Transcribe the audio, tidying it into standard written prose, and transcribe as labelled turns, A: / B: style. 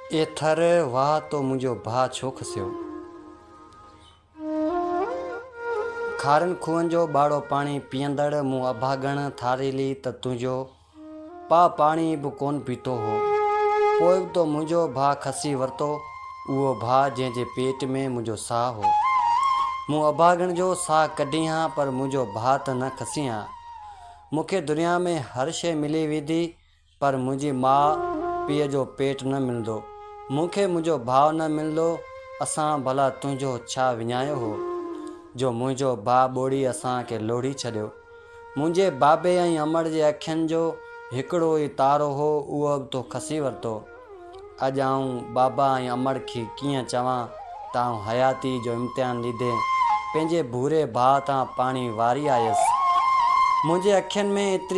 A: ए थर वाह तो मुंहिंजो भाउ छो खसियो। खारन खूहनि जो ॿाड़ो पाणी पीअंदड़ मूं अभागण थारीली त तुंहिंजो पा पाणी बि कोन पीतो हो। पोइ बि तो मुंहिंजो भाउ खसी वरितो, उहो भाउ जंहिंजे पेट में मुंहिंजो साह हो। मूं अभागण जो साह कढी हां पर मुंहिंजो भाउ त न खसी हां। मूंखे दुनिया में हर शइ मिली वेंदी पर मुंहिंजी माउ पीउ जो पेट न मिलंदो। मूंखे मुंहिंजो भाउ न मिलंदो, असां भला तुंहिंजो छा विञायो हो जो मुंहिंजो भाउ ॿोड़ी असांखे लोड़ी छॾियो। मुंहिंजे बाबे ऐं अमड़ जे अखियुनि जो हिकिड़ो ई तारो हो, उहो बि तो खसी वरितो। अॼु आऊं बाबा ऐं अमड़ खे कीअं चवां त आऊं हयाती जो इम्तिहान लीधे पंहिंजे भूरे भाउ तां पाणी वारी आयुसि। मुंहिंजे अखियुनि में एतिरी